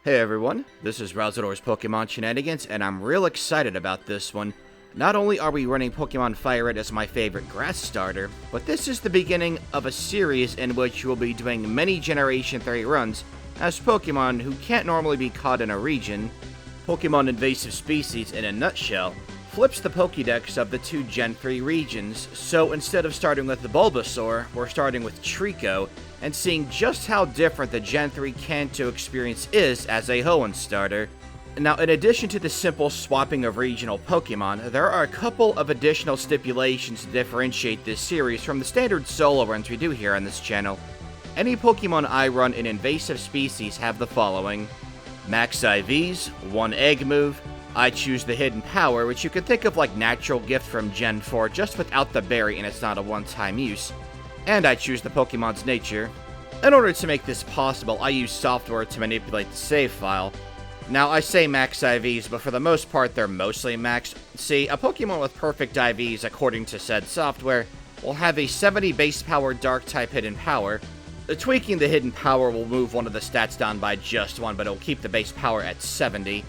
Hey everyone, this is Rousador's Pokemon Shenanigans, and I'm real excited about this one. Not only are we running Pokemon Fire Red as my favorite grass starter, but this is the beginning of a series in which we'll be doing many Generation 3 runs as Pokemon who can't normally be caught in a region. Pokemon Invasive Species, in a nutshell, flips the Pokédex of the two Gen 3 regions, so instead of starting with the Bulbasaur, we're starting with Treecko, and seeing just how different the Gen 3 Kanto experience is as a Hoenn starter. Now, in addition to the simple swapping of regional Pokemon, there are a couple of additional stipulations to differentiate this series from the standard solo runs we do here on this channel. Any Pokemon I run in Invasive Species have the following: Max IVs, 1 Egg move, I choose the Hidden Power, which you could think of like Natural Gift from Gen 4, just without the berry and it's not a one-time use, and I choose the Pokemon's nature. In order to make this possible, I use software to manipulate the save file. Now, I say Max IVs, but for the most part, they're mostly maxed. See, a Pokemon with Perfect IVs, according to said software, will have a 70 base power Dark-type Hidden Power. Tweaking the Hidden Power will move one of the stats down by just 1, but it'll keep the base power at 70.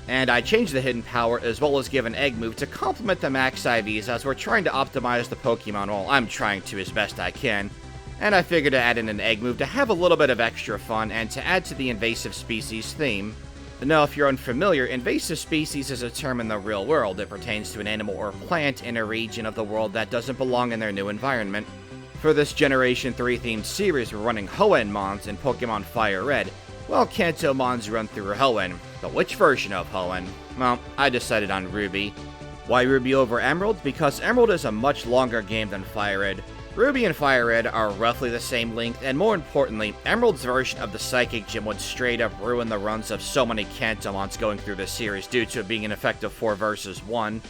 And I change the Hidden Power as well as give an Egg move to complement the Max IVs, as we're trying to optimize the Pokemon. Well, I'm trying to as best I can. And I figured to add in an Egg move to have a little bit of extra fun and to add to the Invasive Species theme. Now, if you're unfamiliar, Invasive Species is a term in the real world. It pertains to an animal or plant in a region of the world that doesn't belong in their new environment. For this Generation 3 themed series, we're running Hoenn mons in Pokemon Fire Red. Well, Kanto mons run through Hoenn, but which version of Hoenn? Well, I decided on Ruby. Why Ruby over Emerald? Because Emerald is a much longer game than Fire Red. Ruby and Fire Red are roughly the same length, and more importantly, Emerald's version of the Psychic Gym would straight up ruin the runs of so many Kanto mons going through this series due to it being an effective 4 versus 1.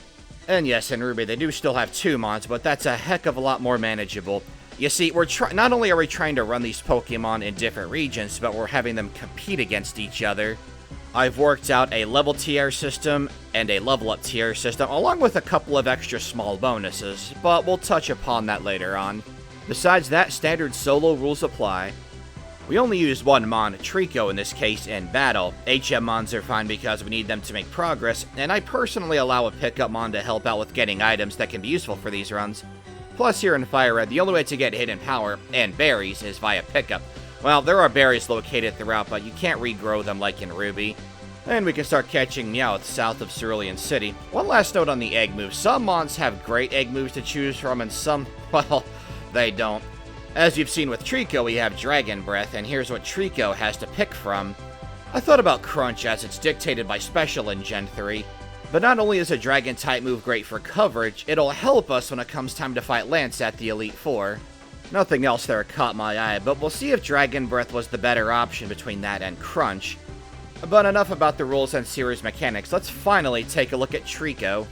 And yes, in Ruby they do still have 2 mons, but that's a heck of a lot more manageable. You see, not only are we trying to run these Pokemon in different regions, but we're having them compete against each other. I've worked out a level tier system and a level up tier system, along with a couple of extra small bonuses, but we'll touch upon that later on. Besides that, standard solo rules apply. We only use 1 mon, Treecko in this case, in battle. HM mons are fine because we need them to make progress, and I personally allow a pickup mon to help out with getting items that can be useful for these runs. Plus, here in Fire Red, the only way to get Hidden Power and berries is via pickup. Well, there are berries located throughout, but you can't regrow them like in Ruby. And we can start catching Meowth south of Cerulean City. One last note on the Egg moves. Some mons have great Egg moves to choose from, and some, well, they don't. As you've seen with Treecko, we have Dragon Breath, and here's what Treecko has to pick from. I thought about Crunch, as it's dictated by Special in Gen 3. But not only is a Dragon-type move great for coverage, it'll help us when it comes time to fight Lance at the Elite Four. Nothing else there caught my eye, but we'll see if Dragon Breath was the better option between that and Crunch. But enough about the rules and series mechanics, let's finally take a look at Treecko.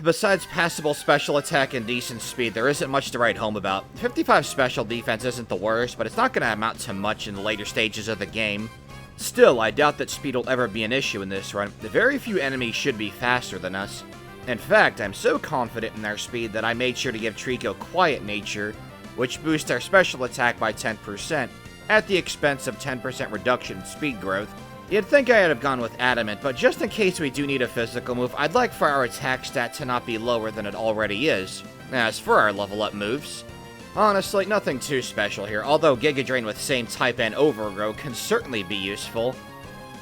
Besides passable special attack and decent speed, there isn't much to write home about. 55 special defense isn't the worst, but it's not going to amount to much in the later stages of the game. Still, I doubt that speed will ever be an issue in this run. Very few enemies should be faster than us. In fact, I'm so confident in their speed that I made sure to give Treecko Quiet Nature, which boosts our special attack by 10%, at the expense of 10% reduction in speed growth. You'd think I'd have gone with Adamant, but just in case we do need a physical move, I'd like for our attack stat to not be lower than it already is. As for our level up moves, honestly, nothing too special here, although Giga Drain with same type and Overgrow can certainly be useful.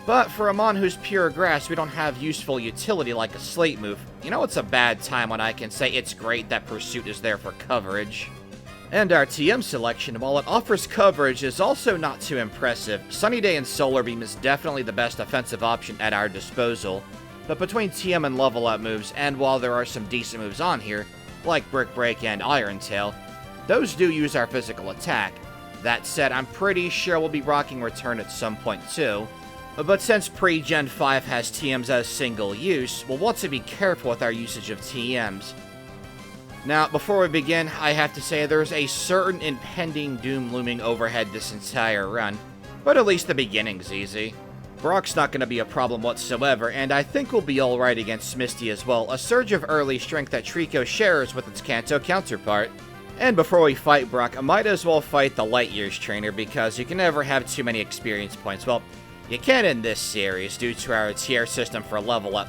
But for a mon who's pure grass, we don't have useful utility like a Slate move. You know, it's a bad time when I can say it's great that Pursuit is there for coverage. And our TM selection, while it offers coverage, is also not too impressive. Sunny Day and Solar Beam is definitely the best offensive option at our disposal. But between TM and level up moves, and while there are some decent moves on here, like Brick Break and Iron Tail, those do use our physical attack. That said, I'm pretty sure we'll be rocking Return at some point too. But since pre-Gen 5 has TMs as single use, we'll want to be careful with our usage of TMs. Now, before we begin, I have to say there's a certain impending doom looming overhead this entire run, but at least the beginning's easy. Brock's not going to be a problem whatsoever, and I think we'll be alright against Misty as well, a surge of early strength that Treecko shares with its Kanto counterpart. And before we fight Brock, I might as well fight the Light Years trainer, because you can never have too many experience points. Well, You can in this series due to our tier system for level up.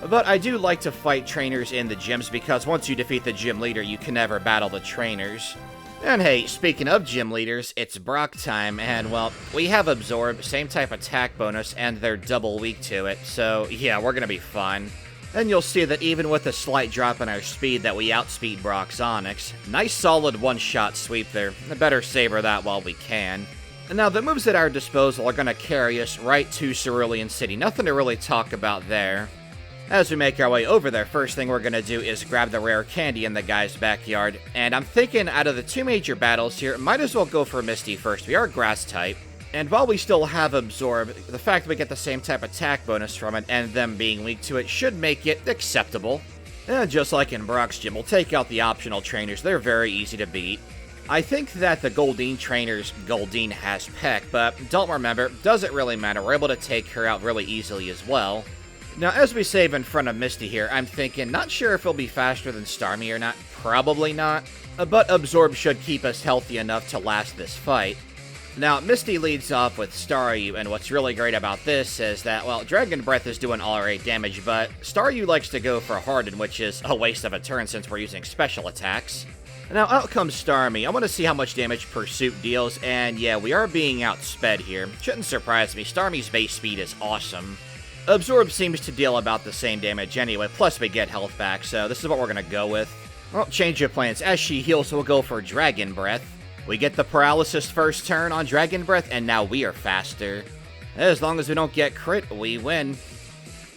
But I do like to fight trainers in the gyms because once you defeat the gym leader, you can never battle the trainers. And hey, speaking of gym leaders, it's Brock time, and well, we have Absorb, same type attack bonus, and they're double weak to it, so yeah, we're gonna be fine. And you'll see that even with a slight drop in our speed that we outspeed Brock's Onyx. Nice solid one-shot sweep there, better savor that while we can. And now the moves at our disposal are gonna carry us right to Cerulean City, nothing to really talk about there. As we make our way over there, first thing we're going to do is grab the rare candy in the guy's backyard. And I'm thinking out of the two major battles here, might as well go for Misty first. We are grass type. And while we still have Absorb, the fact that we get the same type attack bonus from it and them being weak to it should make it acceptable. And just like in Brock's gym, we'll take out the optional trainers. They're very easy to beat. I think that the Goldeen trainers, Goldeen has Peck, but don't remember, doesn't really matter. We're able to take her out really easily as well. Now, as we save in front of Misty here, I'm thinking, not sure if it'll be faster than Starmie or not, probably not, but Absorb should keep us healthy enough to last this fight. Now, Misty leads off with Staryu, and what's really great about this is that, well, Dragon Breath is doing alright damage, but Staryu likes to go for Harden, which is a waste of a turn since we're using special attacks. Now, out comes Starmie. I want to see how much damage Pursuit deals, and yeah, we are being outsped here. Shouldn't surprise me, Starmie's base speed is awesome. Absorb seems to deal about the same damage anyway, plus we get health back, so this is what we're going to go with. Well, change of plans. As she heals, we'll go for Dragon Breath. We get the Paralysis first turn on Dragon Breath, and now we are faster. As long as we don't get crit, we win.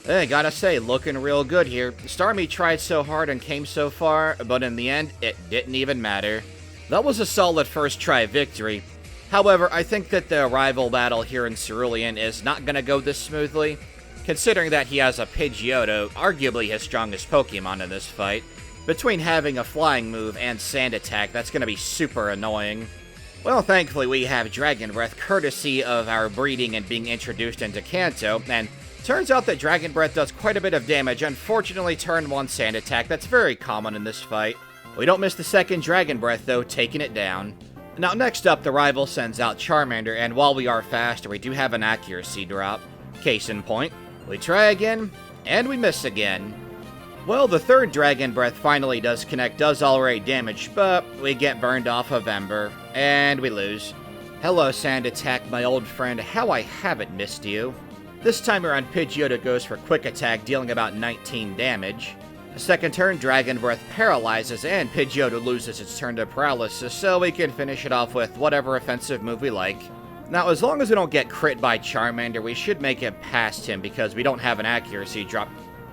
Hey, gotta say, looking real good here. Starmie tried so hard and came so far, but in the end, it didn't even matter. That was a solid first try victory. However, I think that the rival battle here in Cerulean is not going to go this smoothly. Considering that he has a Pidgeotto, arguably his strongest Pokemon in this fight. Between having a flying move and sand attack, that's going to be super annoying. Well, thankfully we have Dragon Breath, courtesy of our breeding and being introduced into Kanto, and turns out that Dragon Breath does quite a bit of damage. Unfortunately, turn 1 sand attack, that's very common in this fight. We don't miss the second Dragon Breath though, taking it down. Now next up, the rival sends out Charmander, and while we are faster, we do have an accuracy drop. Case in point. We try again, and we miss again. Well, the third Dragon Breath finally does connect, does alright damage, but we get burned off of Ember, and we lose. Hello, Sand Attack, my old friend, how I haven't missed you. This time around, Pidgeotto goes for Quick Attack, dealing about 19 damage. The second turn, Dragon Breath paralyzes, and Pidgeotto loses its turn to Paralysis, so we can finish it off with whatever offensive move we like. Now, as long as we don't get crit by Charmander, we should make it past him because we don't have an accuracy drop.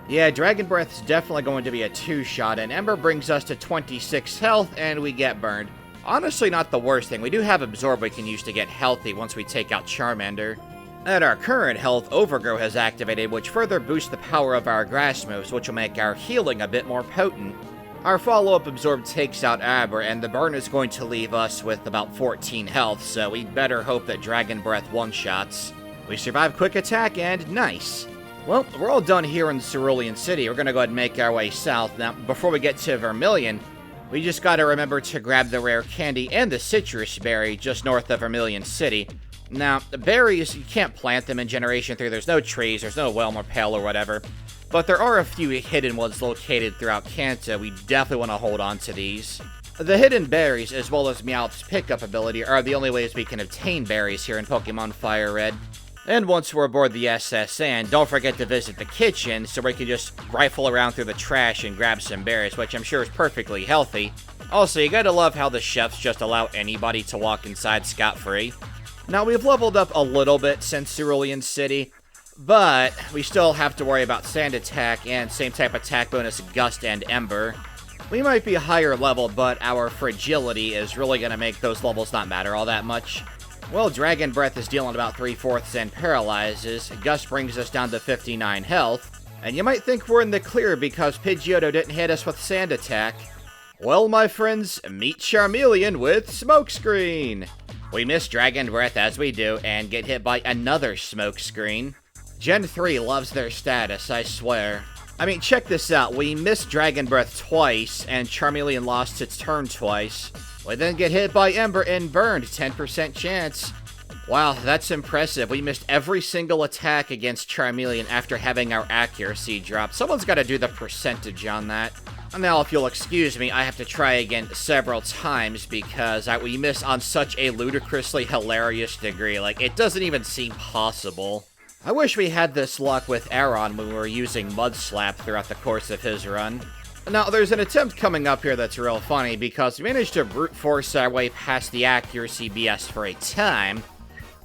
Yeah, Dragon Breath is definitely going to be a 2-shot, and Ember brings us to 26 health, and we get burned. Honestly, not the worst thing. We do have Absorb we can use to get healthy once we take out Charmander. At our current health, Overgrow has activated, which further boosts the power of our grass moves, which will make our healing a bit more potent. Our follow-up Absorb takes out Aber, and the burn is going to leave us with about 14 health, so we'd better hope that Dragon Breath one-shots. We survive Quick Attack, and nice. Well, we're all done here in Cerulean City. We're going to go ahead and make our way south. Now, before we get to Vermilion, we just got to remember to grab the rare candy and the citrus berry just north of Vermilion City. Now, the berries, you can't plant them in Generation 3. There's no trees, there's no Whelmer Pale or whatever. But there are a few hidden ones located throughout Kanto. We definitely want to hold on to these. The hidden berries, as well as Meowth's pickup ability, are the only ways we can obtain berries here in Pokemon Fire Red. And once we're aboard the SS Anne, don't forget to visit the kitchen so we can just rifle around through the trash and grab some berries, which I'm sure is perfectly healthy. Also, you gotta love how the chefs just allow anybody to walk inside scot-free. Now, we've leveled up a little bit since Cerulean City, but we still have to worry about Sand Attack and same type attack bonus Gust and Ember. We might be higher level, but our fragility is really going to make those levels not matter all that much. Well, Dragon Breath is dealing about 3/4 and paralyzes. Gust brings us down to 59 health. And you might think we're in the clear because Pidgeotto didn't hit us with Sand Attack. Well, my friends, meet Charmeleon with Smokescreen. We miss Dragon Breath as we do and get hit by another Smokescreen. Gen 3 loves their status, I swear. I mean, check this out. We missed Dragon Breath twice, and Charmeleon lost its turn twice. We then get hit by Ember and burned, 10% chance. Wow, that's impressive. We missed every single attack against Charmeleon after having our accuracy drop. Someone's got to do the percentage on that. Now, if you'll excuse me, I have to try again several times because we miss on such a ludicrously hilarious degree. Like, it doesn't even seem possible. I wish we had this luck with Aron when we were using Mud Slap throughout the course of his run. Now, there's an attempt coming up here that's real funny because we managed to brute force our way past the accuracy BS for a time,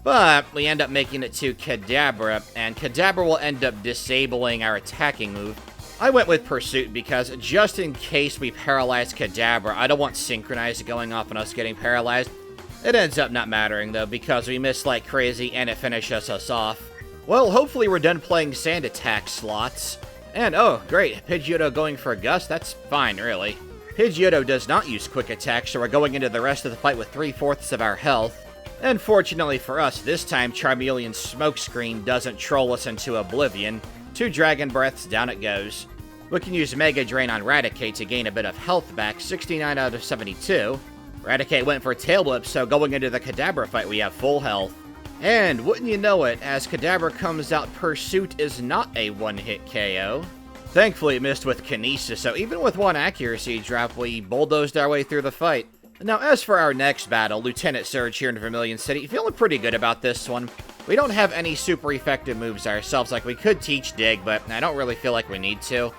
but we end up making it to Kadabra, and Kadabra will end up disabling our attacking move. I went with Pursuit because just in case we paralyze Kadabra, I don't want Synchronize going off and us getting paralyzed. It ends up not mattering though because we miss like crazy and it finishes us off. Well, hopefully we're done playing sand attack slots. And oh, great, Pidgeotto going for a Gust, that's fine really. Pidgeotto does not use quick attack, so we're going into the rest of the fight with 3/4 of our health. And fortunately for us, this time Charmeleon's Smokescreen doesn't troll us into oblivion. 2 Dragon Breaths, down it goes. We can use Mega Drain on Raticate to gain a bit of health back, 69 out of 72. Raticate went for Tail Whip, so going into the Kadabra fight we have full health. And wouldn't you know it, as Kadabra comes out, Pursuit is not a one-hit KO. Thankfully it missed with Kinesis, so even with 1 accuracy drop, we bulldozed our way through the fight. Now, as for our next battle, Lieutenant Surge here in Vermilion City, feeling pretty good about this one. We don't have any super effective moves ourselves, like we could teach Dig, but I don't really feel like we need to.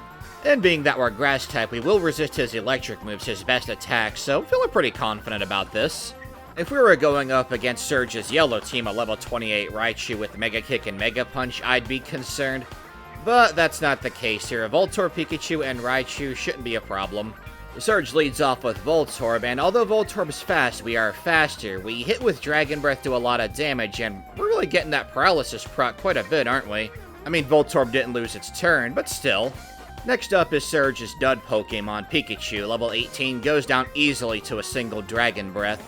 And being that we're Grass type, we will resist his electric moves, his best attack, so feeling pretty confident about this. If we were going up against Surge's yellow team, a level 28 Raichu with Mega Kick and Mega Punch, I'd be concerned. But that's not the case here. Voltorb, Pikachu, and Raichu shouldn't be a problem. Surge leads off with Voltorb, and although Voltorb's fast, we are faster. We hit with Dragon Breath, do a lot of damage, and we're really getting that Paralysis proc quite a bit, aren't we? I mean, Voltorb didn't lose its turn, but still. Next up is Surge's dud Pokemon, Pikachu, level 18, goes down easily to a single Dragon Breath.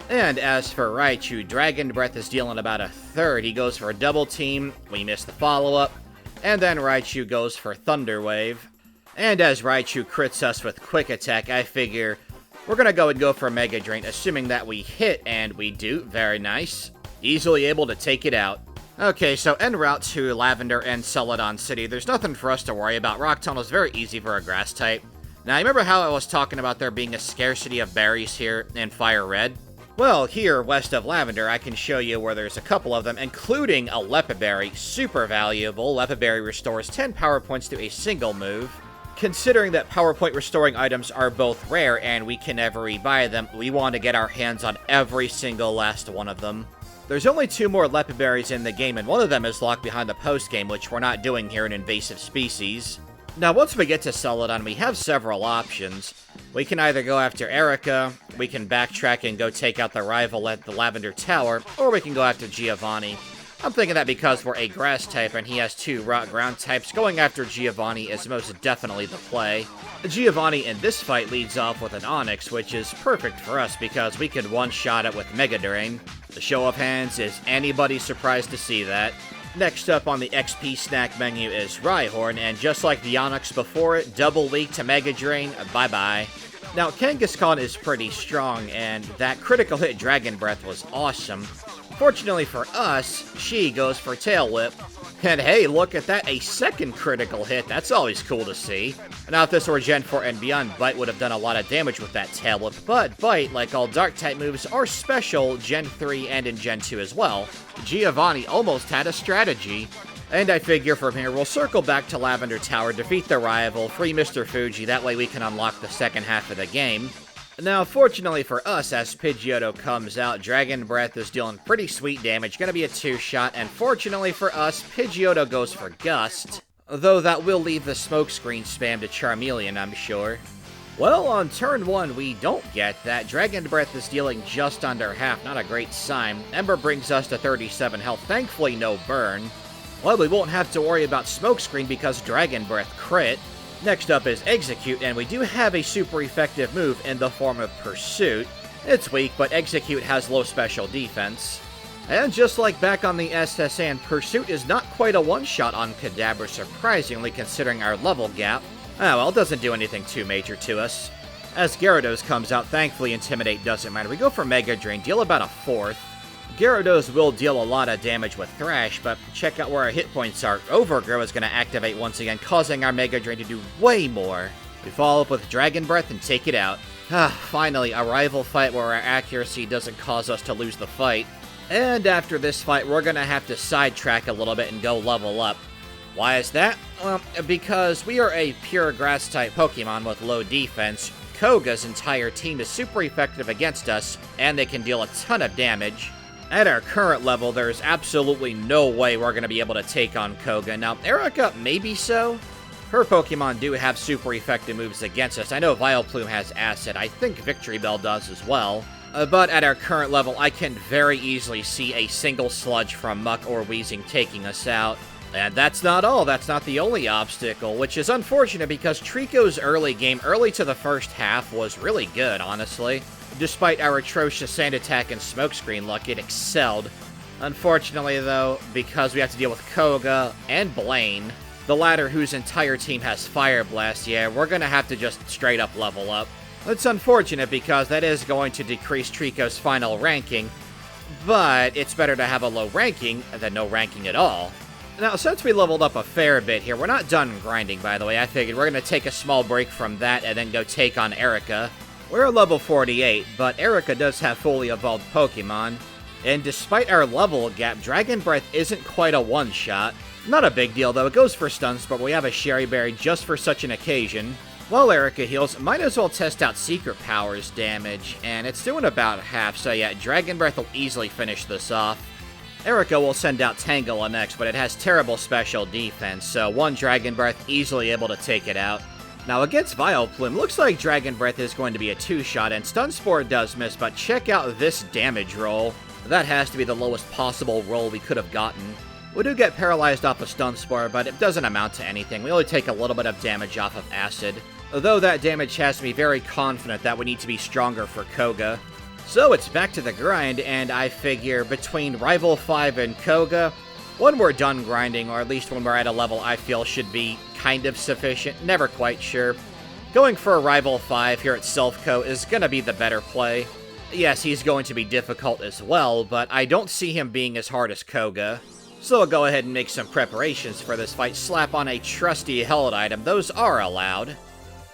And as for Raichu, Dragon Breath is dealing about a third. He goes for a double team, we miss the follow-up, and then Raichu goes for Thunder Wave. And as Raichu crits us with Quick Attack, I figure we're gonna go for Mega Drain, assuming that we hit, and we do. Very nice. Easily able to take it out. Okay, so en route to Lavender and Celadon City, there's nothing for us to worry about. Rock Tunnel is very easy for a Grass type. Now, remember how I was talking about there being a scarcity of berries here in Fire Red? Well, here, west of Lavender, I can show you where there's a couple of them, including a Lepiberry. Super valuable. Lepiberry restores 10 power points to a single move. Considering that power point restoring items are both rare and we can never rebuy them, we want to get our hands on every single last one of them. There's only 2 more Lepiberries in the game, and one of them is locked behind the post-game, which we're not doing here in Invasive Species. Now, once we get to Celadon, we have several options. We can either go after Erika, we can backtrack and go take out the rival at the Lavender Tower, or we can go after Giovanni. I'm thinking that because we're a Grass type and he has 2 Rock Ground types, going after Giovanni is most definitely the play. Giovanni in this fight leads off with an Onix, which is perfect for us because we could one-shot it with Mega Drain. The show of hands, is anybody surprised to see that? Next up on the XP snack menu is Rhyhorn, and just like the Onix before it, double leak to Mega Drain, bye-bye. Now, Kangaskhan is pretty strong, and that critical hit Dragon Breath was awesome. Fortunately for us, she goes for Tail Whip. And hey, look at that, a second critical hit. That's always cool to see. Now, if this were Gen 4 and beyond, Bite would have done a lot of damage with that Tail Whip, but Bite, like all Dark-type moves, are special Gen 3 and in Gen 2 as well. Giovanni almost had a strategy. And I figure from here, we'll circle back to Lavender Tower, defeat the rival, free Mr. Fuji, that way we can unlock the second half of the game. Now, fortunately for us, as Pidgeotto comes out, Dragon Breath is dealing pretty sweet damage, gonna be a 2-shot, and fortunately for us, Pidgeotto goes for Gust, though that will leave the Smokescreen spam to Charmeleon, I'm sure. Well, on turn 1, we don't get that. Dragon Breath is dealing just under half, not a great sign. Ember brings us to 37 health, thankfully no burn. Well, we won't have to worry about Smokescreen because Dragon Breath crit. Next up is Execute, and we do have a super effective move in the form of Pursuit. It's weak, but Execute has low special defense. And just like back on the SSN, Pursuit is not quite a one-shot on Kadabra, surprisingly, considering our level gap. Oh well, it doesn't do anything too major to us. As Gyarados comes out, thankfully Intimidate doesn't matter. We go for Mega Drain, deal about a 4th. Gyarados will deal a lot of damage with Thrash, but check out where our hit points are. Overgrow is going to activate once again, causing our Mega Drain to do way more. We follow up with Dragon Breath and take it out. Finally, a rival fight where our accuracy doesn't cause us to lose the fight. And after this fight, we're going to have to sidetrack a little bit and go level up. Why is that? Well, because we are a pure Grass-type Pokemon with low defense. Koga's entire team is super effective against us, and they can deal a ton of damage. At our current level, there's absolutely no way we're going to be able to take on Koga. Now, Erika, maybe so. Her Pokemon do have super effective moves against us. I know Vileplume has Acid. I think Victory Bell does as well. But at our current level, I can very easily see a single Sludge from Muck or Weezing taking us out. And that's not all. That's not the only obstacle, which is unfortunate because Treecko's early game, early to the first half, was really good, honestly. Despite our atrocious Sand Attack and Smokescreen luck, it excelled. Unfortunately, though, because we have to deal with Koga and Blaine, the latter whose entire team has Fire Blast, yeah, we're gonna have to just straight up level up. It's unfortunate because that is going to decrease Treecko's final ranking, but it's better to have a low ranking than no ranking at all. Now, since we leveled up a fair bit here, we're not done grinding, by the way. I figured we're going to take a small break from that and then go take on Erika. We're at level 48, but Erika does have fully evolved Pokemon. And despite our level gap, Dragon Breath isn't quite a one-shot. Not a big deal, though. It goes for stuns, but we have a Sherry Berry just for such an occasion. While Erika heals, might as well test out Secret Power's damage, and it's doing about half, so yeah, Dragon Breath will easily finish this off. Erika will send out Tangela next, but it has terrible special defense, so one Dragon Breath easily able to take it out. Now against Vileplume, looks like Dragon Breath is going to be a two-shot, and Stun Spore does miss, but check out this damage roll. That has to be the lowest possible roll we could have gotten. We do get paralyzed off of Stun Spore, but it doesn't amount to anything. We only take a little bit of damage off of Acid. Although that damage has me very confident that we need to be stronger for Koga. So it's back to the grind, and I figure between Rival 5 and Koga, when we're done grinding, or at least when we're at a level I feel should be kind of sufficient, never quite sure, going for a Rival 5 here at Silphco is going to be the better play. Yes, he's going to be difficult as well, but I don't see him being as hard as Koga. So we'll go ahead and make some preparations for this fight, slap on a trusty held item, those are allowed.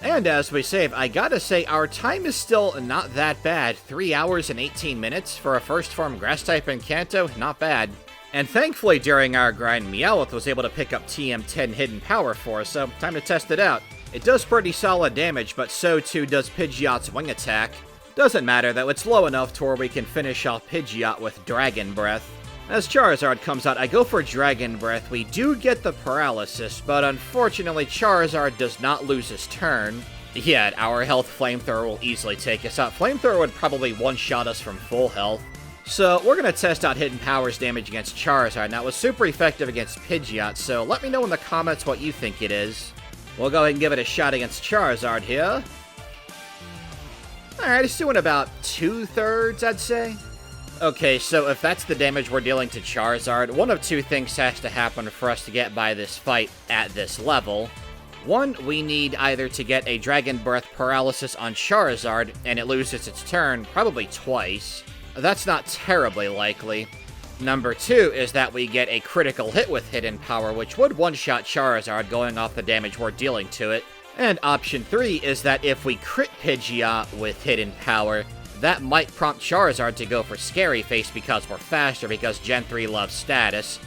And as we save, I gotta say, our time is still not that bad. 3 hours and 18 minutes for a first form Grass-type in Kanto, not bad. And thankfully, during our grind, Meowth was able to pick up TM10 Hidden Power for us, so time to test it out. It does pretty solid damage, but so too does Pidgeot's Wing Attack. Doesn't matter though, it's low enough to where we can finish off Pidgeot with Dragon Breath. As Charizard comes out, I go for Dragon Breath. We do get the Paralysis, but unfortunately Charizard does not lose his turn. Yet, our health Flamethrower will easily take us out. Flamethrower would probably one-shot us from full health. So, we're going to test out Hidden Power's damage against Charizard. Now, it was super effective against Pidgeot, so let me know in the comments what you think it is. We'll go ahead and give it a shot against Charizard here. Alright, it's doing about 2/3, I'd say. Okay, so if that's the damage we're dealing to Charizard, one of two things has to happen for us to get by this fight at this level. One, we need either to get a Dragon Breath Paralysis on Charizard, and it loses its turn, probably twice. That's not terribly likely. Number two is that we get a critical hit with Hidden Power, which would one-shot Charizard going off the damage we're dealing to it. And option three is that if we crit Pidgeot with Hidden Power, that might prompt Charizard to go for Scary Face because we're faster, because Gen 3 loves status.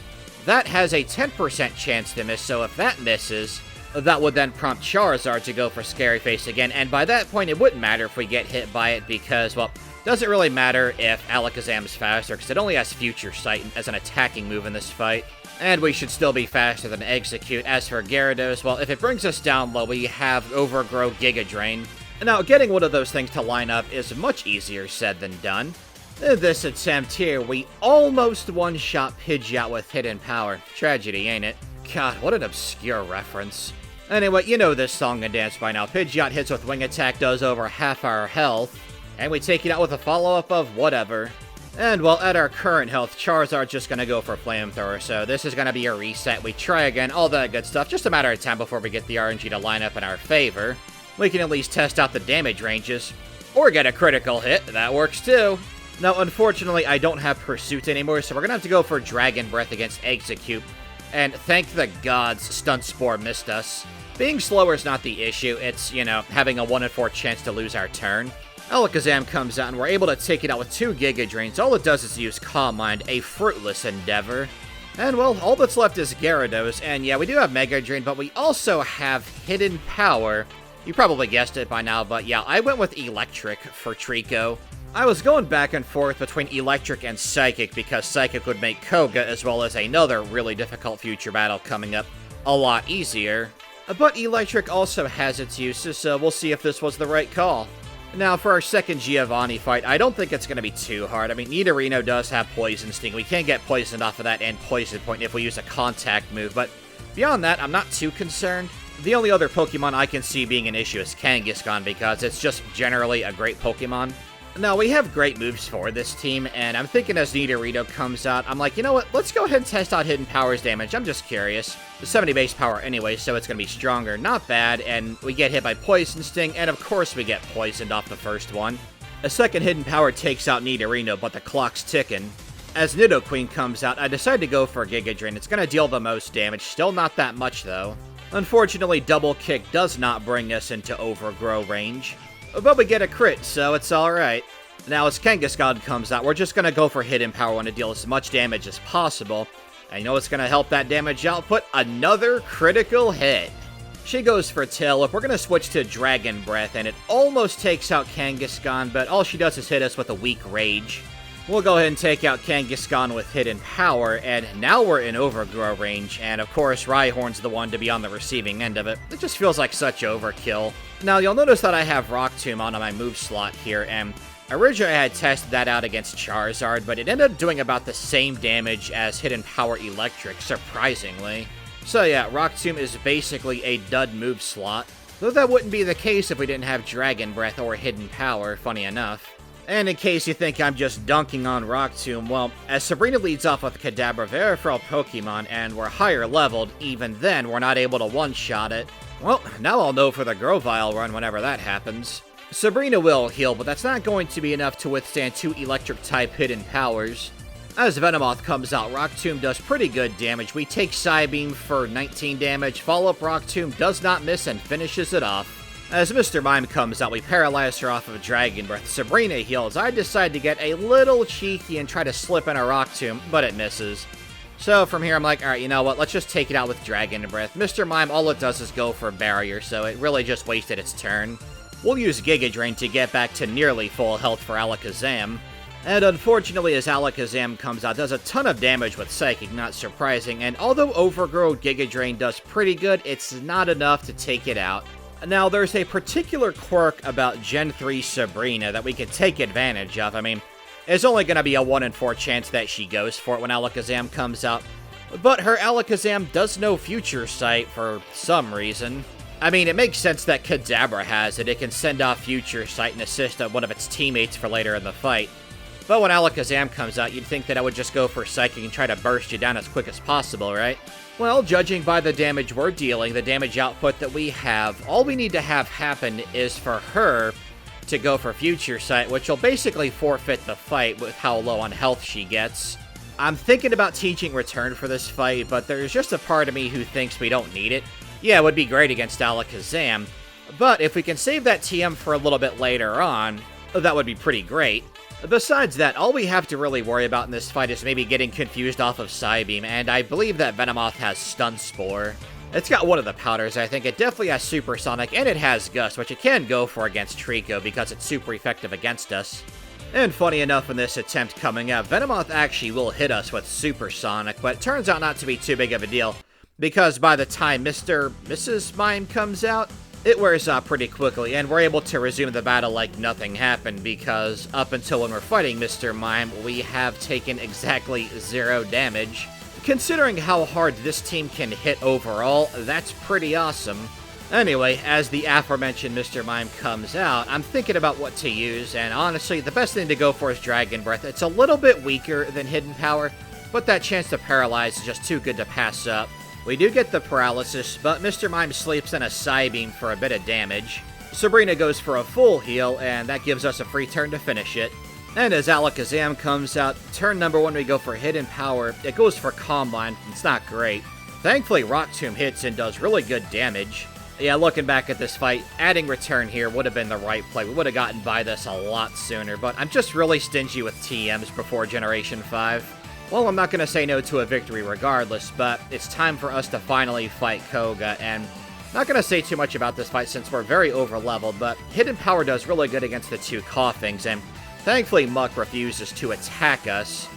That has a 10% chance to miss, so if that misses, that would then prompt Charizard to go for Scary Face again, and by that point it wouldn't matter if we get hit by it because, well, doesn't really matter if Alakazam's faster, because it only has Future Sight as an attacking move in this fight. And we should still be faster than Execute. As for Gyarados, well, if it brings us down low, we have Overgrow Giga Drain. Now, getting one of those things to line up is much easier said than done. In this attempt here, we almost one-shot Pidgeot with Hidden Power. Tragedy, ain't it? God, what an obscure reference. Anyway, you know this song and dance by now. Pidgeot hits with Wing Attack, does over half our health, and we take it out with a follow-up of whatever. And, well, at our current health, Charizard's just gonna go for Flamethrower, so this is gonna be a reset. We try again, all that good stuff. Just a matter of time before we get the RNG to line up in our favor. We can at least test out the damage ranges. Or get a critical hit, that works too. Now, unfortunately, I don't have Pursuit anymore, so we're gonna have to go for Dragon Breath against Execute. And thank the gods, Stunt Spore missed us. Being slower is not the issue, it's, having a 1 in 4 chance to lose our turn. Alakazam comes out, and we're able to take it out with 2 Giga Drains. All it does is use Calm Mind, a fruitless endeavor. And, well, all that's left is Gyarados, and yeah, we do have Mega Drain, but we also have Hidden Power. You probably guessed it by now, but yeah, I went with Electric for Treecko. I was going back and forth between Electric and Psychic, because Psychic would make Koga, as well as another really difficult future battle coming up, a lot easier. But Electric also has its uses, so we'll see if this was the right call. Now, for our second Giovanni fight, I don't think it's going to be too hard. I mean, Nidorino does have Poison Sting. We can get poisoned off of that and Poison Point if we use a contact move, but beyond that, I'm not too concerned. The only other Pokemon I can see being an issue is Kangaskhan, because it's just generally a great Pokemon. Now, we have great moves for this team, and I'm thinking as Nidorino comes out, I'm like, you know what, let's go ahead and test out Hidden Power's damage. I'm just curious. The 70 base power anyway, so it's going to be stronger. Not bad, and we get hit by Poison Sting, and of course we get poisoned off the first one. A second Hidden Power takes out Nidorino, but the clock's ticking. As Nidoqueen comes out, I decide to go for Giga Drain. It's going to deal the most damage, still not that much though. Unfortunately, Double Kick does not bring us into Overgrow range. But we get a crit, so it's alright. Now, as Kangaskhan comes out, we're just going to go for Hidden Power. Want to deal as much damage as possible. And you know what's going to help that damage output? Another critical hit. She goes for Tail Whip. We're going to switch to Dragon Breath, and it almost takes out Kangaskhan, but all she does is hit us with a weak Rage. We'll go ahead and take out Kangaskhan with Hidden Power, and now we're in Overgrow range, and of course, Rhyhorn's the one to be on the receiving end of it. It just feels like such overkill. Now, you'll notice that I have Rock Tomb on my move slot here, and originally I had tested that out against Charizard, but it ended up doing about the same damage as Hidden Power Electric, surprisingly. So yeah, Rock Tomb is basically a dud move slot, though that wouldn't be the case if we didn't have Dragon Breath or Hidden Power, funny enough. And in case you think I'm just dunking on Rock Tomb, well, as Sabrina leads off with Kadabra for all Pokemon, and we're higher leveled, even then we're not able to one-shot it. Well, now I'll know for the Grovyle run whenever that happens. Sabrina will heal, but that's not going to be enough to withstand 2 Electric-type Hidden Powers. As Venomoth comes out, Rock Tomb does pretty good damage. We take Psybeam for 19 damage, follow-up Rock Tomb does not miss and finishes it off. As Mr. Mime comes out, we paralyze her off of Dragon Breath. Sabrina heals. I decide to get a little cheeky and try to slip in a Rock Tomb, but it misses. So from here, I'm like, alright, you know what, let's just take it out with Dragon Breath. Mr. Mime, all it does is go for Barrier, so it really just wasted its turn. We'll use Giga Drain to get back to nearly full health for Alakazam. And unfortunately, as Alakazam comes out, does a ton of damage with Psychic, not surprising, and although Overgrow Giga Drain does pretty good, it's not enough to take it out. Now, there's a particular quirk about Gen 3 Sabrina that we can take advantage of. I mean, it's only going to be a 1 in 4 chance that she goes for it when Alakazam comes out. But her Alakazam does know Future Sight for some reason. I mean, it makes sense that Kadabra has it. It can send off Future Sight and assist one of its teammates for later in the fight. But when Alakazam comes out, you'd think that I would just go for Psychic and try to burst you down as quick as possible, right? Well, judging by the damage we're dealing, the damage output that we have, all we need to have happen is for her to go for Future Sight, which will basically forfeit the fight with how low on health she gets. I'm thinking about teaching Return for this fight, but there's just a part of me who thinks we don't need it. Yeah, it would be great against Alakazam, but if we can save that TM for a little bit later on, that would be pretty great. Besides that, all we have to really worry about in this fight is maybe getting confused off of Psybeam, and I believe that Venomoth has Stun Spore. It's got one of the powders, I think. It definitely has Supersonic, and it has Gust, which it can go for against Treecko because it's super effective against us. And funny enough, in this attempt coming up, Venomoth actually will hit us with Supersonic, but it turns out not to be too big of a deal, because by the time Mrs. Mime comes out, it wears off pretty quickly, and we're able to resume the battle like nothing happened, because up until when we're fighting Mr. Mime, we have taken exactly 0 damage. Considering how hard this team can hit overall, that's pretty awesome. Anyway, as the aforementioned Mr. Mime comes out, I'm thinking about what to use, and honestly, the best thing to go for is Dragon Breath. It's a little bit weaker than Hidden Power, but that chance to paralyze is just too good to pass up. We do get the paralysis, but Mr. Mime sleeps in a Psybeam for a bit of damage. Sabrina goes for a full heal, and that gives us a free turn to finish it. And as Alakazam comes out, turn number 1 we go for Hidden Power. It goes for Combine, it's not great. Thankfully Rock Tomb hits and does really good damage. Yeah, looking back at this fight, adding Return here would have been the right play. We would have gotten by this a lot sooner, but I'm just really stingy with TMs before Generation 5. Well, I'm not going to say no to a victory regardless, but it's time for us to finally fight Koga, and not going to say too much about this fight since we're very over-leveled, but Hidden Power does really good against the 2 Coughings, and thankfully Muck refuses to attack us.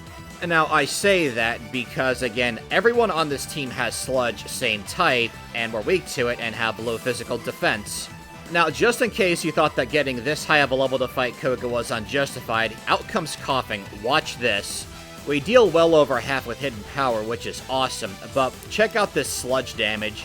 And now, I say that because, again, everyone on this team has Sludge, same type, and we're weak to it and have low physical defense. Now, just in case you thought that getting this high of a level to fight Koga was unjustified, out comes Coughing. Watch this. We deal well over half with Hidden Power, which is awesome, but check out this Sludge damage.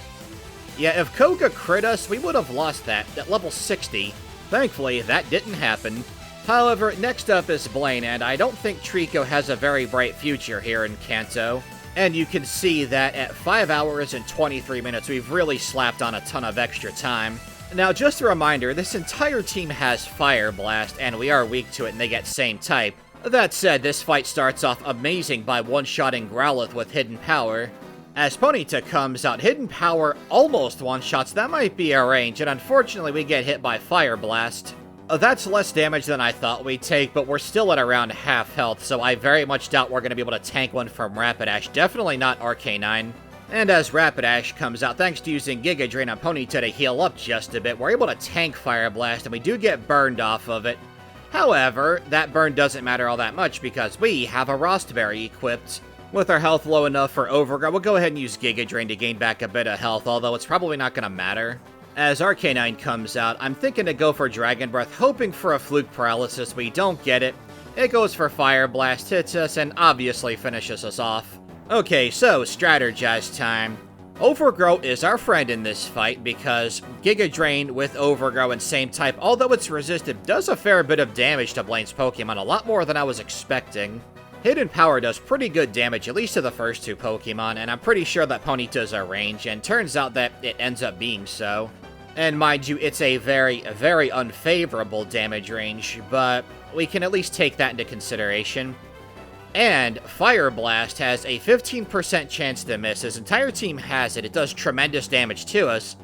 Yeah, if Koga crit us, we would have lost that at level 60. Thankfully, that didn't happen. However, next up is Blaine, and I don't think Treecko has a very bright future here in Kanto. And you can see that at 5 hours and 23 minutes, we've really slapped on a ton of extra time. Now, just a reminder, this entire team has Fire Blast, and we are weak to it, and they get same type. That said, this fight starts off amazing by one-shotting Growlithe with Hidden Power. As Ponyta comes out, Hidden Power almost one-shots, that might be our range, and unfortunately we get hit by Fire Blast. That's less damage than I thought we'd take, but we're still at around half health, so I very much doubt we're going to be able to tank one from Rapidash, definitely not Arcanine. And as Rapidash comes out, thanks to using Giga Drain on Ponyta to heal up just a bit, we're able to tank Fire Blast, and we do get burned off of it. However, that burn doesn't matter all that much because we have a Rostberry equipped. With our health low enough for Overgrow, we'll go ahead and use Giga Drain to gain back a bit of health, although it's probably not going to matter. As Arcanine comes out, I'm thinking to go for Dragon Breath, hoping for a Fluke Paralysis. We don't get it. It goes for Fire Blast, hits us, and obviously finishes us off. Okay, so Strategize time. Overgrow is our friend in this fight because Giga Drain with Overgrow and same type, although it's resisted, does a fair bit of damage to Blaine's Pokemon, a lot more than I was expecting. Hidden Power does pretty good damage, at least to the first 2 Pokemon, and I'm pretty sure that Ponyta's our range, and turns out that it ends up being so. And mind you, it's a very, very unfavorable damage range, but we can at least take that into consideration. And Fire Blast has a 15% chance to miss. His entire team has it. It does tremendous damage to us,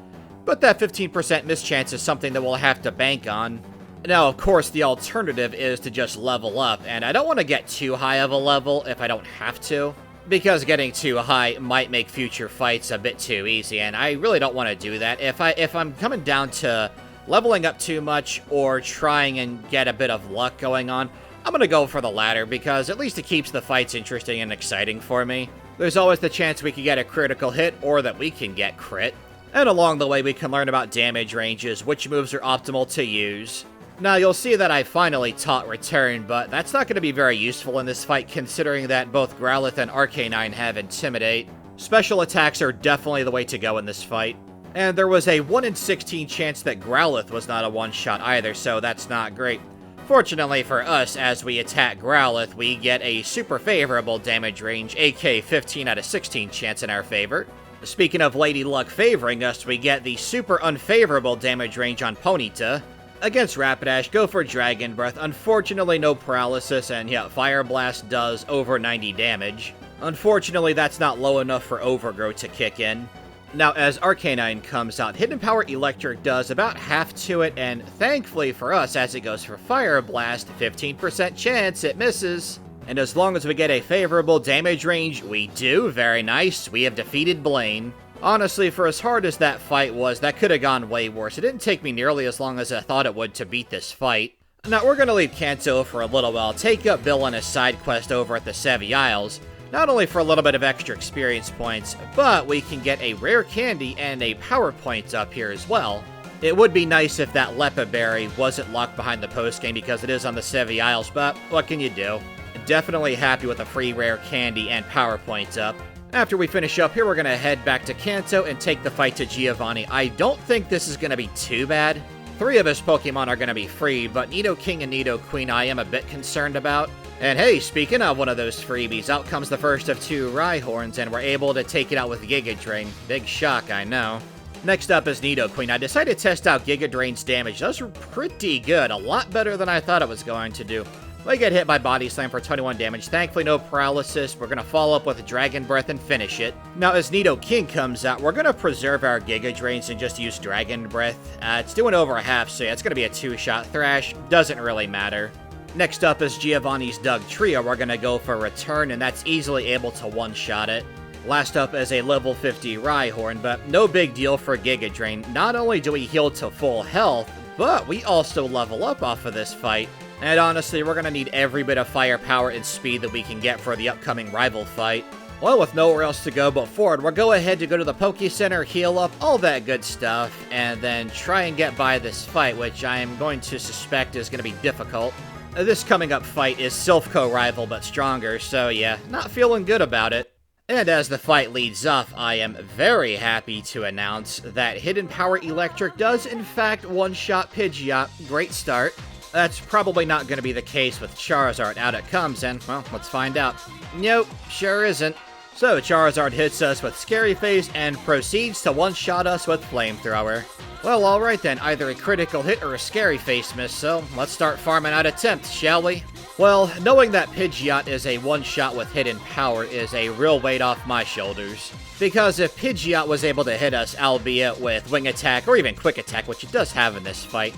but that 15% miss chance is something that we'll have to bank on. Now, of course, the alternative is to just level up, and I don't want to get too high of a level if I don't have to, because getting too high might make future fights a bit too easy, and I really don't want to do that. If I'm coming down to leveling up too much or trying and get a bit of luck going on, I'm going to go for the latter, because at least it keeps the fights interesting and exciting for me. There's always the chance we could get a critical hit, or that we can get crit. And along the way, we can learn about damage ranges, which moves are optimal to use. Now, you'll see that I finally taught Return, but that's not going to be very useful in this fight, considering that both Growlithe and Arcanine have Intimidate. Special attacks are definitely the way to go in this fight. And there was a 1 in 16 chance that Growlithe was not a one-shot either, so that's not great. Fortunately for us, as we attack Growlithe, we get a super favorable damage range, aka 15 out of 16 chance in our favor. Speaking of Lady Luck favoring us, we get the super unfavorable damage range on Ponyta. Against Rapidash, go for Dragon Breath. Unfortunately, no paralysis, and yeah, Fire Blast does over 90 damage. Unfortunately, that's not low enough for Overgrow to kick in. Now, as Arcanine comes out, Hidden Power Electric does about half to it, and thankfully for us, as it goes for Fire Blast, 15% chance it misses. And as long as we get a favorable damage range, we do. Very nice. We have defeated Blaine. Honestly, for as hard as that fight was, that could have gone way worse. It didn't take me nearly as long as I thought it would to beat this fight. Now, we're going to leave Kanto for a little while, take up Bill on his side quest over at the Sevi Isles, not only for a little bit of extra experience points, but we can get a rare candy and a power point up here as well. It would be nice if that Lepa Berry wasn't locked behind the postgame because it is on the Sevi Isles, but what can you do? Definitely happy with a free rare candy and power points up. After we finish up here, we're going to head back to Kanto and take the fight to Giovanni. I don't think this is going to be too bad. 3 of his Pokemon are going to be free, but Nidoking and Nidoqueen I am a bit concerned about. And hey, speaking of one of those freebies, out comes the first of 2 Rhyhorns, and we're able to take it out with Giga Drain. Big shock, I know. Next up is Nidoqueen. I decided to test out Giga Drain's damage. Those were pretty good, a lot better than I thought it was going to do. We get hit by Body Slam for 21 damage. Thankfully, no paralysis. We're going to follow up with Dragon Breath and finish it. Now, as Nido King comes out, we're going to preserve our Giga Drains and just use Dragon Breath. It's doing over a half, so yeah, it's going to be a 2-shot Thrash. Doesn't really matter. Next up is Giovanni's Doug Trio. We're going to go for Return, and that's easily able to one-shot it. Last up is a level 50 Rhyhorn, but no big deal for Giga Drain. Not only do we heal to full health, but we also level up off of this fight. And honestly, we're going to need every bit of firepower and speed that we can get for the upcoming rival fight. Well, with nowhere else to go but forward, we'll go ahead to go to the Poke Center, heal up, all that good stuff, and then try and get by this fight, which I am going to suspect is going to be difficult. This coming up fight is Silphco rival but stronger, so yeah, not feeling good about it. And as the fight leads up, I am very happy to announce that Hidden Power Electric does in fact one-shot Pidgeot. Great start. That's probably not going to be the case with Charizard. Out it comes, and, well, let's find out. Nope, sure isn't. So Charizard hits us with Scary Face and proceeds to one-shot us with Flamethrower. Well, alright then, either a critical hit or a Scary Face miss, so let's start farming out attempts, shall we? Well, knowing that Pidgeot is a one-shot with Hidden Power is a real weight off my shoulders. Because if Pidgeot was able to hit us, albeit with Wing Attack or even Quick Attack, which it does have in this fight,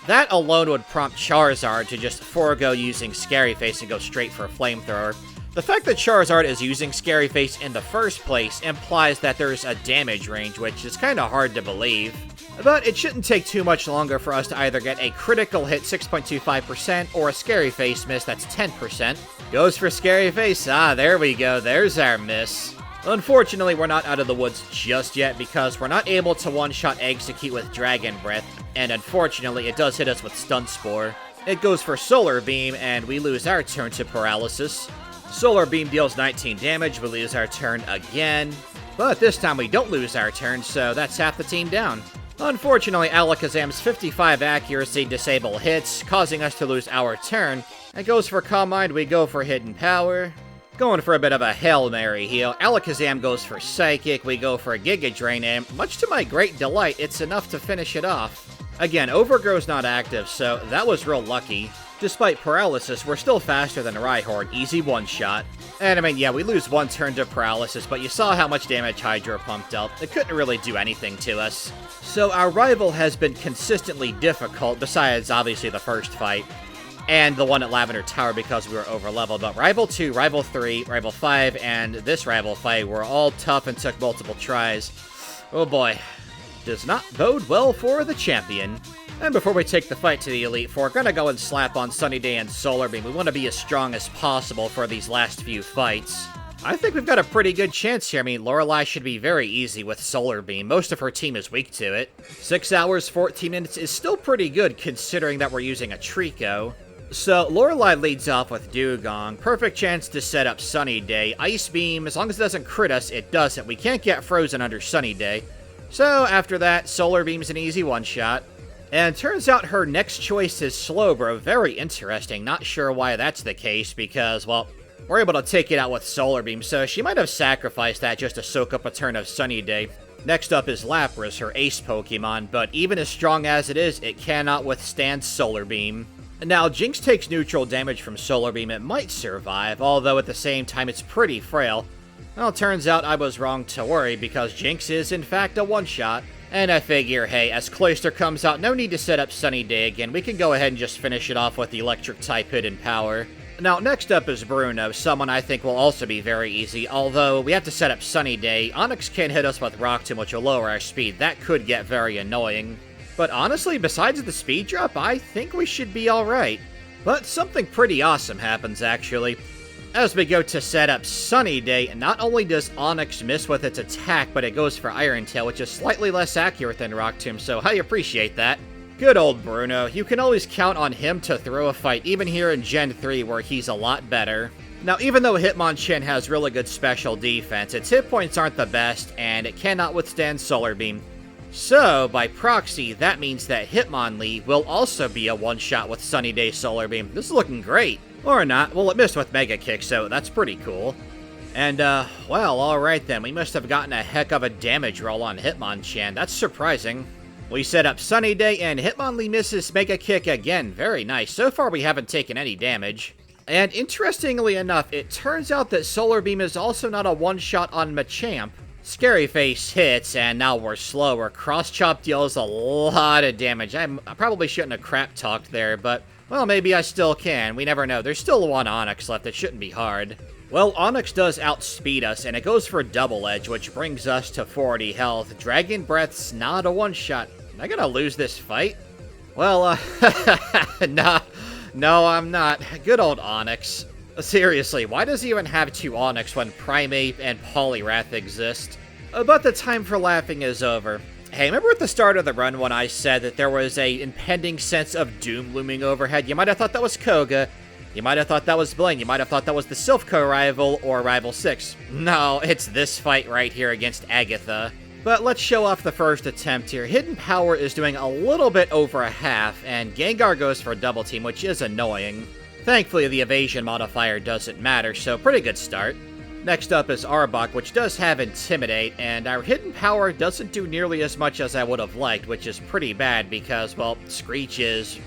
that alone would prompt Charizard to just forego using Scary Face and go straight for a Flamethrower. The fact that Charizard is using Scary Face in the first place implies that there's a damage range, which is kinda hard to believe. But it shouldn't take too much longer for us to either get a critical hit 6.25% or a Scary Face miss that's 10%. Goes for Scary Face. Ah, there we go. There's our miss. Unfortunately, we're not out of the woods just yet because we're not able to one-shot Execute with Dragon Breath, and unfortunately, it does hit us with Stun Spore. It goes for Solar Beam, and we lose our turn to Paralysis. Solar Beam deals 19 damage, we lose our turn again. But this time we don't lose our turn, so that's half the team down. Unfortunately, Alakazam's 55 accuracy disable hits, causing us to lose our turn. It goes for Calm Mind, we go for Hidden Power. Going for a bit of a Hail Mary heal. Alakazam goes for Psychic, we go for a Giga Drain, and much to my great delight, it's enough to finish it off. Again, Overgrow's not active, so that was real lucky. Despite Paralysis, we're still faster than Rhyhorn, easy one-shot. And I mean, yeah, we lose one turn to Paralysis, but you saw how much damage Hydro pumped up. It couldn't really do anything to us. So our rival has been consistently difficult, besides obviously the first fight. And the one at Lavender Tower because we were over-leveled. But Rival 2, Rival 3, Rival 5, and this Rival fight were all tough and took multiple tries. Oh boy. Does not bode well for the champion. And before we take the fight to the Elite Four, we're gonna go and slap on Sunny Day and Solar Beam. We want to be as strong as possible for these last few fights. I think we've got a pretty good chance here. I mean, Lorelei should be very easy with Solar Beam. Most of her team is weak to it. 6 hours, 14 minutes is still pretty good considering that we're using a Treecko. So, Lorelei leads off with Dewgong. Perfect chance to set up Sunny Day. Ice Beam, as long as it doesn't crit us, it doesn't. We can't get frozen under Sunny Day. So, after that, Solar Beam's an easy one-shot. And it turns out her next choice is Slowbro. Very interesting. Not sure why that's the case, because, well, we're able to take it out with Solar Beam, so she might have sacrificed that just to soak up a turn of Sunny Day. Next up is Lapras, her ace Pokemon, but even as strong as it is, it cannot withstand Solar Beam. Now, Jinx takes neutral damage from Solar Beam. It might survive, although at the same time it's pretty frail. Well, it turns out I was wrong to worry, because Jinx is in fact a one-shot. And I figure, hey, as Cloyster comes out, no need to set up Sunny Day again. We can go ahead and just finish it off with the Electric-type Hidden Power. Now, next up is Bruno, someone I think will also be very easy, although we have to set up Sunny Day. Onix can hit us with Rock Tomb, which will lower our speed. That could get very annoying. But honestly, besides the speed drop, I think we should be alright. But something pretty awesome happens, actually. As we go to set up Sunny Day, not only does Onix miss with its attack, but it goes for Iron Tail, which is slightly less accurate than Rock Tomb, so I appreciate that. Good old Bruno. You can always count on him to throw a fight, even here in Gen 3, where he's a lot better. Now, even though Hitmonchan has really good special defense, its hit points aren't the best, and it cannot withstand Solar Beam. So, by proxy, that means that Hitmonlee will also be a one-shot with Sunny Day Solar Beam. This is looking great. Or not. Well, it missed with Mega Kick, so that's pretty cool. And, well, alright then. We must have gotten a heck of a damage roll on Hitmonchan. That's surprising. We set up Sunny Day, and Hitmonlee misses Mega Kick again. Very nice. So far, we haven't taken any damage. And interestingly enough, it turns out that Solar Beam is also not a one-shot on Machamp. Scary Face hits, and now we're slower. Cross Chop deals a lot of damage. I probably shouldn't have crap talked there, but, well, maybe I still can. We never know. There's still one Onix left. It shouldn't be hard. Well, Onix does outspeed us, and it goes for Double Edge, which brings us to 40 health. Dragon Breath's not a one-shot. Am I gonna lose this fight? Well, no, I'm not. Good old Onix. Seriously, why does he even have two Onix when Primeape and Poliwrath exist? But the time for laughing is over. Hey, remember at the start of the run when I said that there was a impending sense of doom looming overhead? You might have thought that was Koga. You might have thought that was Blaine. You might have thought that was the Silphco rival or Rival 6. No, it's this fight right here against Agatha. But let's show off the first attempt here. Hidden Power is doing a little bit over a half, and Gengar goes for Double Team, which is annoying. Thankfully, the evasion modifier doesn't matter, so pretty good start. Next up is Arbok, which does have Intimidate, and our Hidden Power doesn't do nearly as much as I would have liked, which is pretty bad because, well, Screech is,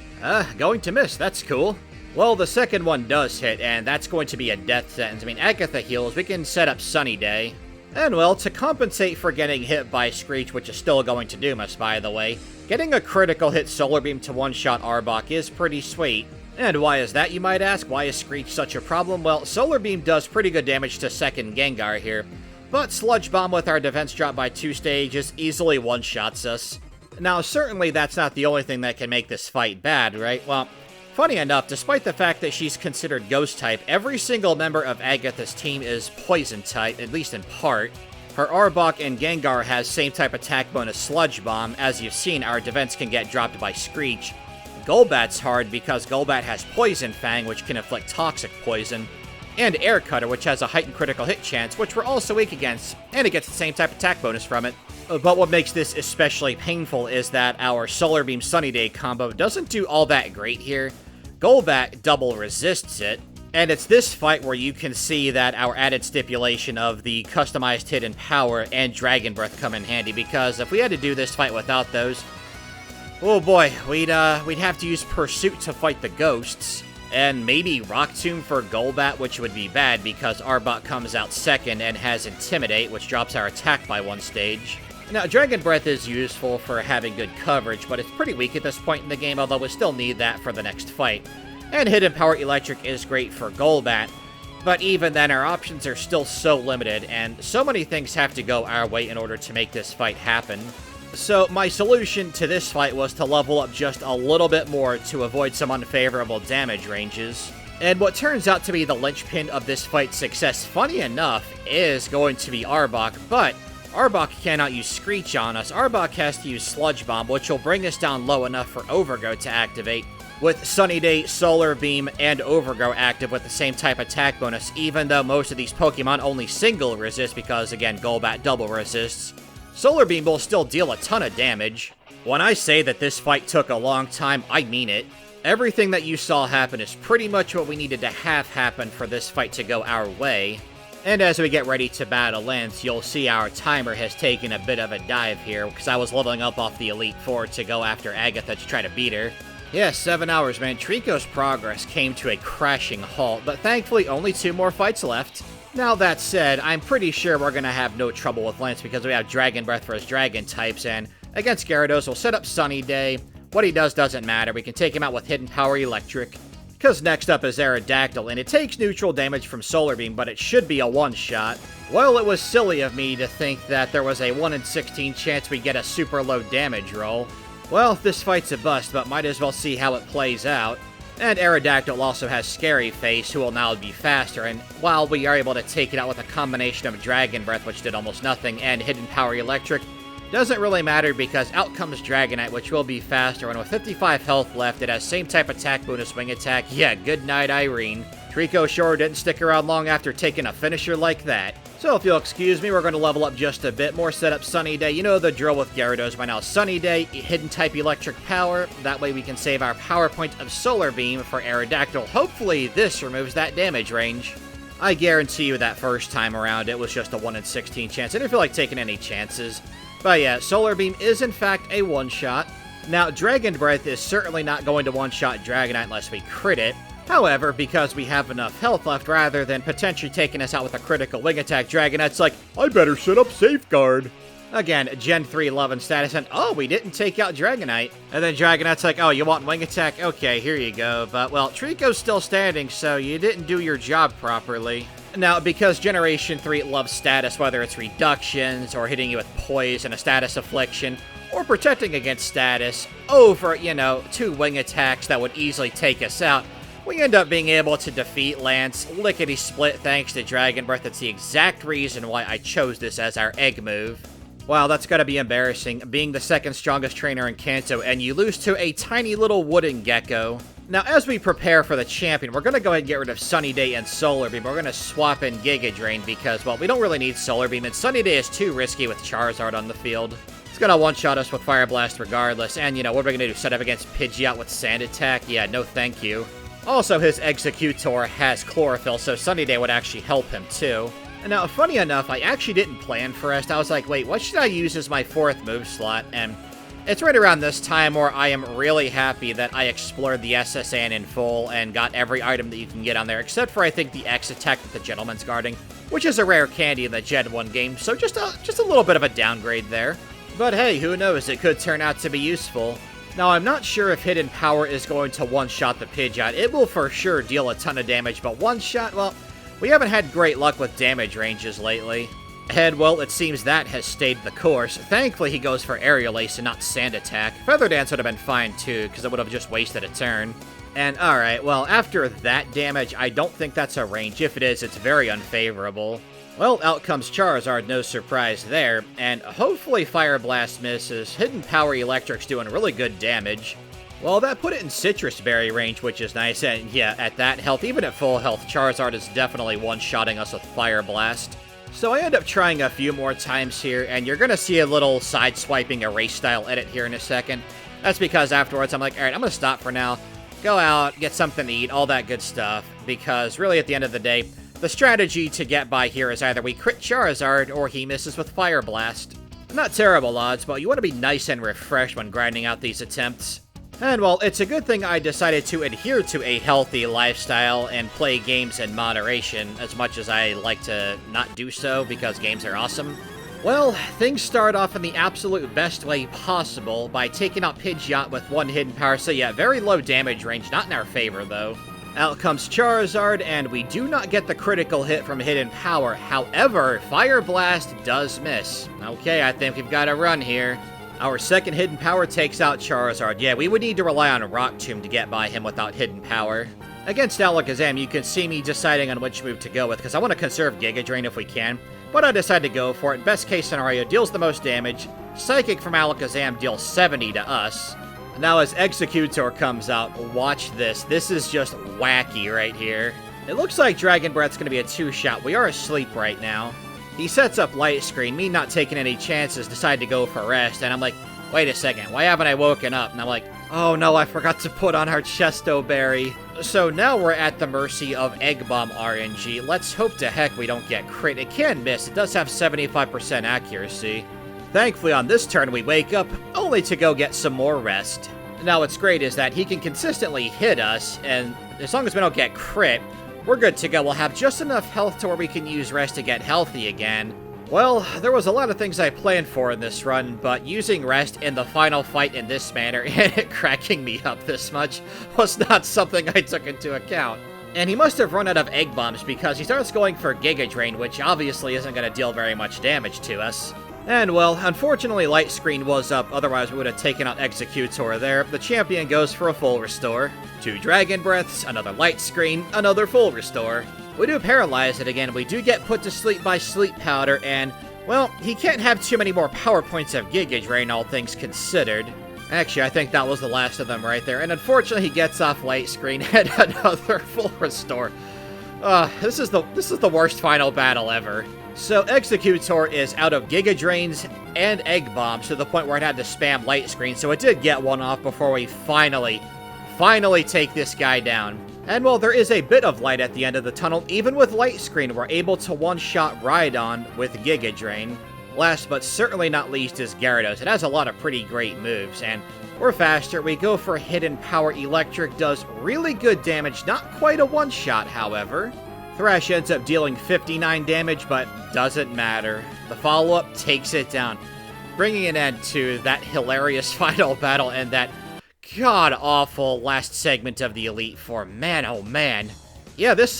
going to miss. That's cool. Well, the second one does hit, and that's going to be a death sentence. I mean, Agatha heals. We can set up Sunny Day. And, well, to compensate for getting hit by Screech, which is still going to doom us, by the way, getting a critical hit Solar Beam to one-shot Arbok is pretty sweet. And why is that, you might ask? Why is Screech such a problem? Well, Solar Beam does pretty good damage to second Gengar here, but Sludge Bomb with our defense drop by 2 stages easily one-shots us. Now, certainly that's not the only thing that can make this fight bad, right? Well, funny enough, despite the fact that she's considered Ghost-type, every single member of Agatha's team is Poison-type, at least in part. Her Arbok and Gengar has same-type attack bonus Sludge Bomb. As you've seen, our defense can get dropped by Screech. Golbat's hard because Golbat has Poison Fang, which can inflict toxic poison, and Air Cutter, which has a heightened critical hit chance, which we're also weak against, and it gets the same type attack bonus from it. But what makes this especially painful is that our Solar Beam Sunny Day combo doesn't do all that great here. Golbat double resists it, and it's this fight where you can see that our added stipulation of the customized Hidden Power and Dragon Breath come in handy, because if we had to do this fight without those, oh boy, we'd have to use Pursuit to fight the ghosts, and maybe Rock Tomb for Golbat, which would be bad because Arbok comes out second and has Intimidate, which drops our attack by 1 stage. Now, Dragon Breath is useful for having good coverage, but it's pretty weak at this point in the game, although we still need that for the next fight. And Hidden Power Electric is great for Golbat, but even then our options are still so limited, and so many things have to go our way in order to make this fight happen. So my solution to this fight was to level up just a little bit more to avoid some unfavorable damage ranges. And what turns out to be the linchpin of this fight's success, funny enough, is going to be Arbok, but Arbok cannot use Screech on us. Arbok has to use Sludge Bomb, which will bring us down low enough for Overgrow to activate, with Sunny Day, Solar Beam, and Overgrow active with the same type attack bonus, even though most of these Pokemon only single resist because, again, Golbat double resists. Solar Beam will still deal a ton of damage. When I say that this fight took a long time, I mean it. Everything that you saw happen is pretty much what we needed to have happen for this fight to go our way. And as we get ready to battle Lance, you'll see our timer has taken a bit of a dive here, because I was leveling up off the Elite Four to go after Agatha to try to beat her. Yeah, 7 hours, man. Treecko's progress came to a crashing halt, but thankfully only 2 more fights left. Now that said, I'm pretty sure we're gonna have no trouble with Lance because we have Dragon Breath for his Dragon types, and against Gyarados, we'll set up Sunny Day. What he does doesn't matter. We can take him out with Hidden Power Electric. Because next up is Aerodactyl, and it takes neutral damage from Solar Beam, but it should be a one-shot. Well, it was silly of me to think that there was a 1 in 16 chance we'd get a super low damage roll. Well, this fight's a bust, but might as well see how it plays out. And Aerodactyl also has Scary Face, who will now be faster, and while we are able to take it out with a combination of Dragon Breath, which did almost nothing, and Hidden Power Electric, doesn't really matter because out comes Dragonite, which will be faster, and with 55 health left, it has same type attack bonus Wing Attack. Yeah, good night, Irene. Treecko sure didn't stick around long after taking a finisher like that. So if you'll excuse me, we're going to level up just a bit more, set up Sunny Day. You know the drill with Gyarados by now. Sunny Day, Hidden type Electric Power. That way we can save our power point of Solar Beam for Aerodactyl. Hopefully this removes that damage range. I guarantee you that first time around it was just a 1 in 16 chance. I didn't feel like taking any chances. But yeah, Solar Beam is in fact a one-shot. Now, Dragon Breath is certainly not going to one-shot Dragonite unless we crit it. However, because we have enough health left, rather than potentially taking us out with a critical wing attack, Dragonite's like, I better set up Safeguard. Again, Gen 3 love and status, and oh, we didn't take out Dragonite. And then Dragonite's like, oh, you want wing attack? Okay, here you go. But, well, Treecko's still standing, so you didn't do your job properly. Now, because Generation 3 loves status, whether it's reductions, or hitting you with poison, a status affliction, or protecting against status, over, you know, 2 wing attacks that would easily take us out, we end up being able to defeat Lance lickety-split thanks to Dragon Breath. That's the exact reason why I chose this as our egg move. Wow, that's gotta be embarrassing, being the second strongest trainer in Kanto, and you lose to a tiny little wooden gecko. Now, as we prepare for the champion, we're gonna go ahead and get rid of Sunny Day and Solar Beam. We're gonna swap in Giga Drain because, well, we don't really need Solar Beam, and Sunny Day is too risky with Charizard on the field. It's gonna one-shot us with Fire Blast regardless, and, you know, what are we gonna do, set up against Pidgeot with Sand Attack? Yeah, no thank you. Also, his Executor has Chlorophyll, so Sunny Day would actually help him, too. Now, funny enough, I actually didn't plan for Rest. I was like, wait, what should I use as my 4th move slot? And it's right around this time where I am really happy that I explored the SSN in full and got every item that you can get on there, except for, I think, the X attack that the Gentleman's guarding, which is a rare candy in the Gen 1 game, so just a little bit of a downgrade there. But hey, who knows, it could turn out to be useful. Now, I'm not sure if Hidden Power is going to one-shot the Pidgeot. It will for sure deal a ton of damage, but one-shot, well, we haven't had great luck with damage ranges lately. And, well, it seems that has stayed the course. Thankfully, he goes for Aerial Ace and not Sand Attack. Feather Dance would have been fine, too, because it would have just wasted a turn. And, alright, well, after that damage, I don't think that's a range. If it is, it's very unfavorable. Well, out comes Charizard, no surprise there. And hopefully Fire Blast misses. Hidden Power Electric's doing really good damage. Well, that put it in Citrus Berry range, which is nice, and yeah, at that health, even at full health, Charizard is definitely one-shotting us with Fire Blast. So I end up trying a few more times here, and you're gonna see a little side-swiping erase-style edit here in a second. That's because afterwards I'm like, alright, I'm gonna stop for now, go out, get something to eat, all that good stuff, because really at the end of the day, the strategy to get by here is either we crit Charizard, or he misses with Fire Blast. Not terrible odds, but you want to be nice and refreshed when grinding out these attempts. And, well, it's a good thing I decided to adhere to a healthy lifestyle and play games in moderation, as much as I like to not do so, because games are awesome. Well, things start off in the absolute best way possible by taking out Pidgeot with 1 Hidden Power, so yeah, very low damage range, not in our favor, though. Out comes Charizard, and we do not get the critical hit from Hidden Power. However, Fire Blast does miss. Okay, I think we've got a run here. Our second Hidden Power takes out Charizard. Yeah, we would need to rely on Rock Tomb to get by him without Hidden Power. Against Alakazam, you can see me deciding on which move to go with, because I want to conserve Giga Drain if we can. But I decided to go for it. Best case scenario, deals the most damage. Psychic from Alakazam deals 70 to us. Now as Executor comes out, watch this. This is just wacky right here. It looks like Dragon Breath's going to be a 2-shot. We are asleep right now. He sets up Light Screen, me not taking any chances, decide to go for Rest, and I'm like, wait a second, why haven't I woken up? And I'm like, oh no, I forgot to put on our Chesto Berry. So now we're at the mercy of Egg Bomb RNG. Let's hope to heck we don't get crit. It can miss, it does have 75% accuracy. Thankfully on this turn we wake up, only to go get some more rest. Now what's great is that he can consistently hit us, and as long as we don't get crit, we're good to go. We'll have just enough health to where we can use Rest to get healthy again. Well, there was a lot of things I planned for in this run, but using Rest in the final fight in this manner and it cracking me up this much was not something I took into account. And he must have run out of Egg Bombs because he starts going for Giga Drain, which obviously isn't going to deal very much damage to us. And, well, unfortunately Light Screen was up, otherwise we would have taken out Executor there. The champion goes for a full restore. 2 Dragon Breaths, another Light Screen, another full restore. We do paralyze it again, we do get put to sleep by Sleep Powder, and, well, he can't have too many more power points of Giga Drain, all things considered. Actually, I think that was the last of them right there, and unfortunately he gets off Light Screen and another full restore. This is the worst final battle ever. So Executor is out of Giga Drains and Egg Bombs to the point where it had to spam Light Screen, so it did get one off before we finally take this guy down. And while there is a bit of light at the end of the tunnel, even with Light Screen, we're able to one-shot Rhydon with Giga Drain. Last but certainly not least is Gyarados. It has a lot of pretty great moves, and we're faster. We go for Hidden Power. Electric does really good damage, not quite a one-shot, however. Thrash ends up dealing 59 damage, but doesn't matter. The follow-up takes it down, bringing an end to that hilarious final battle and that god-awful last segment of the Elite Four. Man, oh man. Yeah, this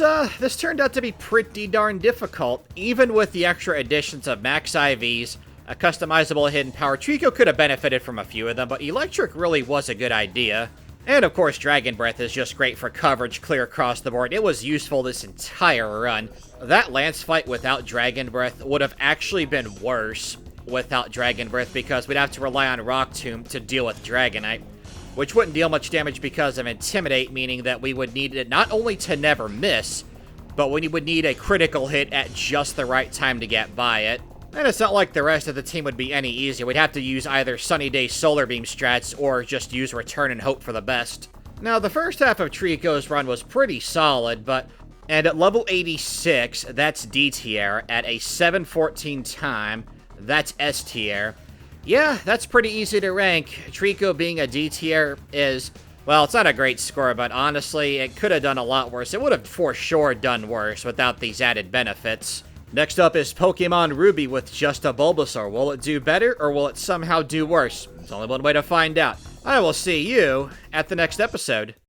turned out to be pretty darn difficult, even with the extra additions of Max IVs, a customizable Hidden Power. Treecko could have benefited from a few of them, but Electric really was a good idea. And of course, Dragon Breath is just great for coverage clear across the board. It was useful this entire run. That Lance fight without Dragon Breath would have actually been worse without Dragon Breath, because we'd have to rely on Rock Tomb to deal with Dragonite, which wouldn't deal much damage because of Intimidate, meaning that we would need it not only to never miss, but we would need a critical hit at just the right time to get by it. And it's not like the rest of the team would be any easier. We'd have to use either Sunny Day Solar Beam strats or just use Return and hope for the best. Now, the first half of Treecko's run was pretty solid, and at level 86, that's D tier. At a 714 time, that's S tier. Yeah, that's pretty easy to rank. Treecko being a D tier is, well, it's not a great score, but honestly, it could have done a lot worse. It would have for sure done worse without these added benefits. Next up is Pokemon Ruby with just a Bulbasaur. Will it do better, or will it somehow do worse? There's only one way to find out. I will see you at the next episode.